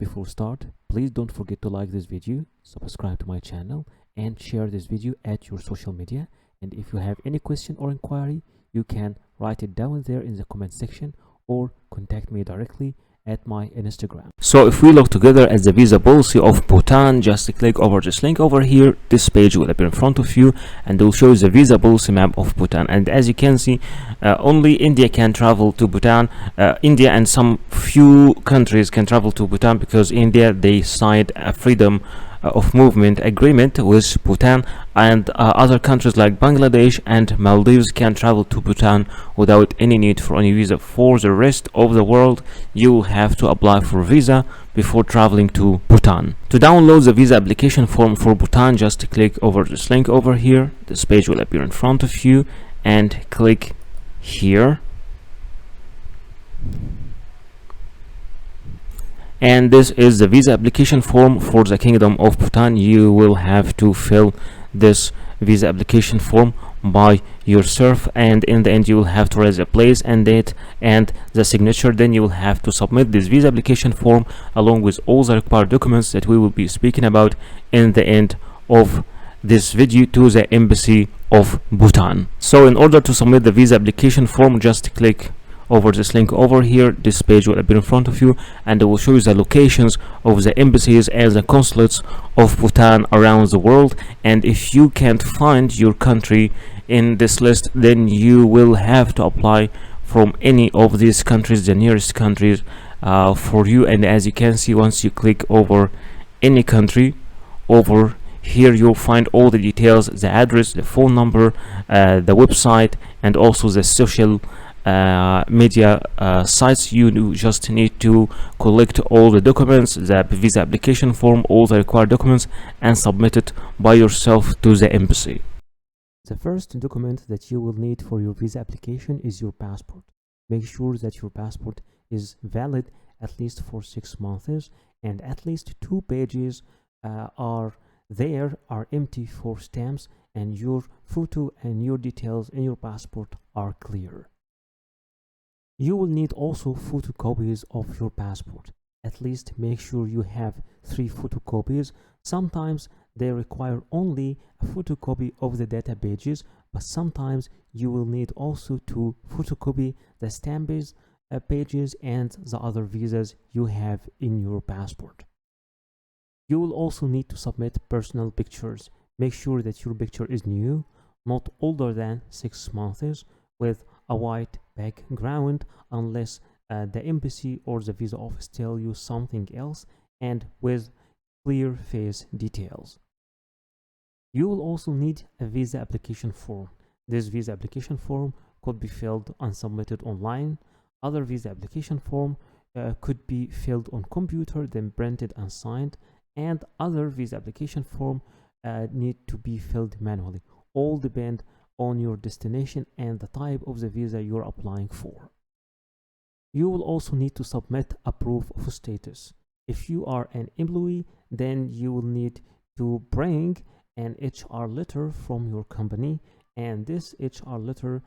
Before start, please don't forget to like this video, subscribe to my channel, and share this video at your social media. And if you have any question or inquiry, you can write it down there in the comment section or contact me directly at my Instagram. So if we look together at the visa policy of Bhutan, just click over this link over here. This page will appear in front of you and it will show you the visa policy map of Bhutan. And as you can see, only India can travel to Bhutan. India and some few countries can travel to Bhutan because India, they signed a freedom of movement agreement with Bhutan, and other countries like Bangladesh and Maldives can travel to Bhutan without any need for any visa. For the rest of the world, you will have to apply for visa before traveling to Bhutan. To download the visa application form for Bhutan, just click over this link over here. This page will appear in front of you and click here. And this is the visa application form for the Kingdom of Bhutan. You will have to fill this visa application form by yourself, and in the end you will have to raise a place and date and the signature. Then you will have to submit this visa application form along with all the required documents that we will be speaking about in the end of this video to the embassy of Bhutan. So in order to submit the visa application form, just click over this link over here. This page will appear in front of you and it will show you the locations of the embassies and the consulates of Bhutan around the world. And if you can't find your country in this list, then you will have to apply from any of these countries, the nearest countries for you. And as you can see, once you click over any country over here, you'll find all the details, the address, the phone number, the website, and also the social media sites. You just need to collect all the documents, the visa application form, all the required documents, and submit it by yourself to the embassy. The first document that you will need for your visa application is your passport. Make sure that your passport is valid at least for 6 months and at least 2 pages are empty for stamps, and your photo and your details in your passport are clear. You will need also photocopies of your passport. At least make sure you have 3 photocopies. Sometimes they require only a photocopy of the data pages, but sometimes you will need also to photocopy the stamps pages and the other visas you have in your passport. You will also need to submit personal pictures. Make sure that your picture is new, not older than 6 months, with a white background unless the embassy or the visa office tell you something else, and with clear face details. You will also need a visa application form. This visa application form could be filled and submitted online. Other visa application form could be filled on computer, then printed and signed, and other visa application form need to be filled manually. All depend on your destination and the type of the visa you're applying for. You will also need to submit a proof of status. If you are an employee, then you will need to bring an HR letter from your company, and this HR letter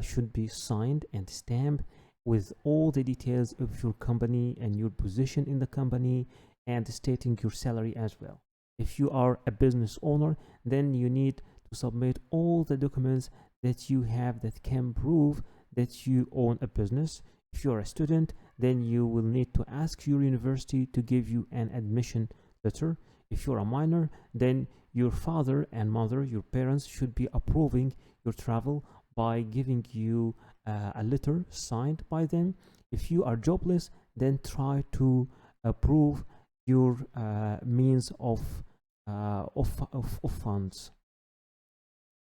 should be signed and stamped with all the details of your company and your position in the company, and stating your salary as well. If you are a business owner, then you need to submit all the documents that you have that can prove that you own a business. If you're a student, then you will need to ask your university to give you an admission letter. If you're a minor, then your father and mother, your parents, should be approving your travel by giving you a letter signed by them. If you are jobless, then try to approve your means of funds.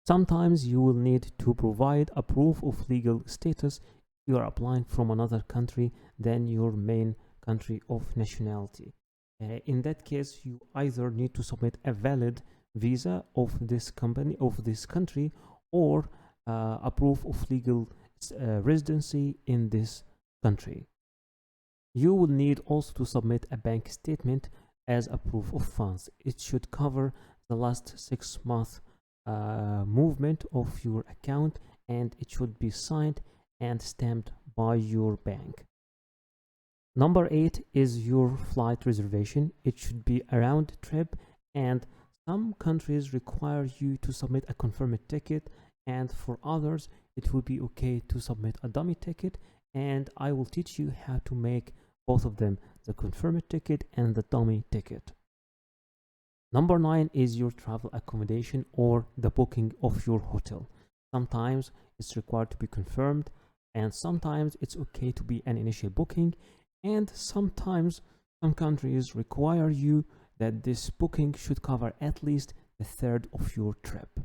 Sometimes you will need to provide a proof of legal status if you are applying from another country than your main country of nationality. In that case, you either need to submit a valid visa of this country, or a proof of legal residency in this country. You will need also to submit a bank statement as a proof of funds. It should cover the last 6 months movement of your account, and it should be signed and stamped by your bank. Number 8 is your flight reservation. It should be a round trip, and some countries require you to submit a confirmed ticket, and for others it will be okay to submit a dummy ticket, and I will teach you how to make both of them, the confirmed ticket and the dummy ticket. Number 9 is your travel accommodation or the booking of your hotel. Sometimes it's required to be confirmed, and sometimes it's okay to be an initial booking, and sometimes some countries require you that this booking should cover at least a third of your trip.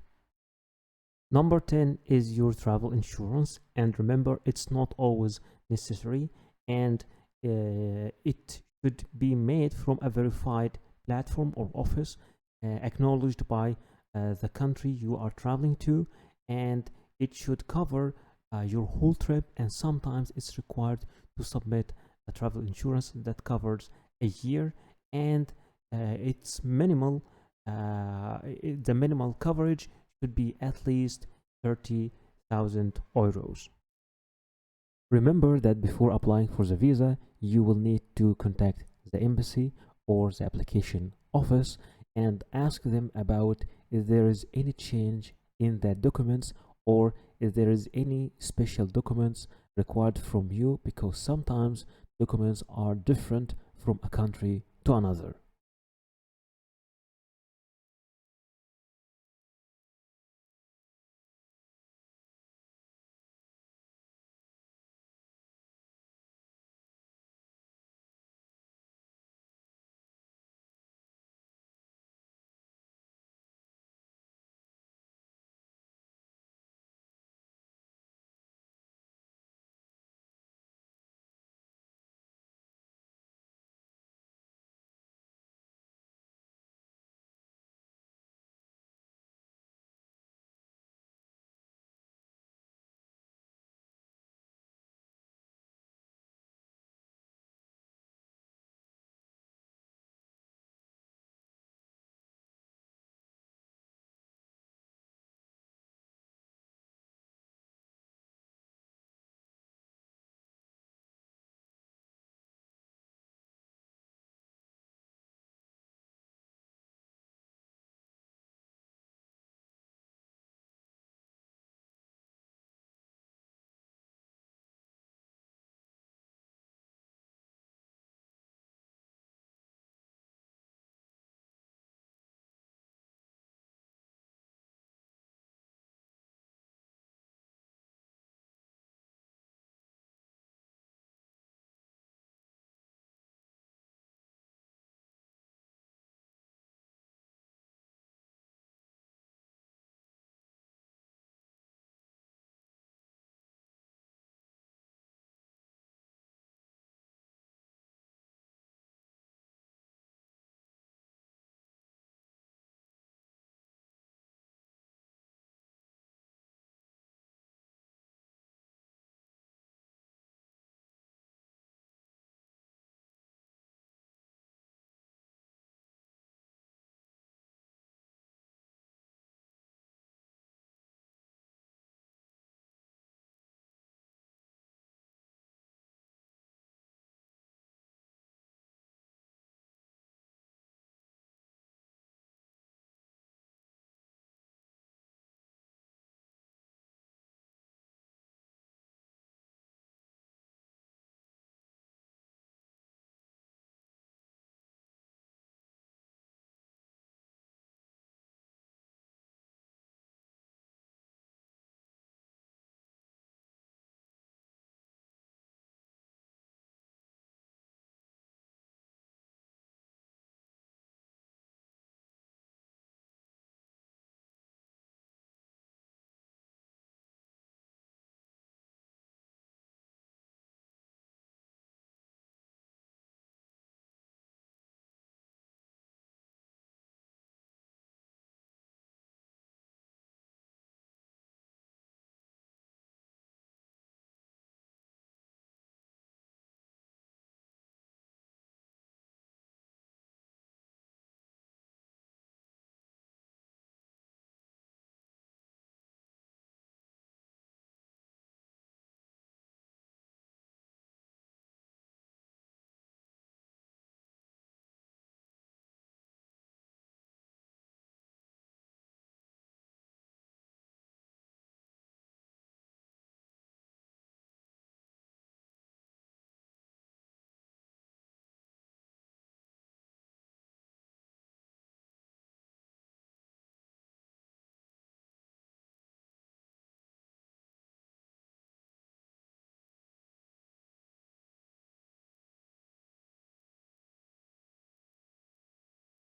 Number 10 is your travel insurance, and remember, it's not always necessary, and it should be made from a verified platform or office acknowledged by the country you are traveling to, and it should cover your whole trip, and sometimes it's required to submit a travel insurance that covers a year, and it's minimal. The minimal coverage should be at least 30,000 euros. Remember that before applying for the visa, you will need to contact the embassy or the application office and ask them about if there is any change in the documents or if there is any special documents required from you, because sometimes documents are different from a country to another.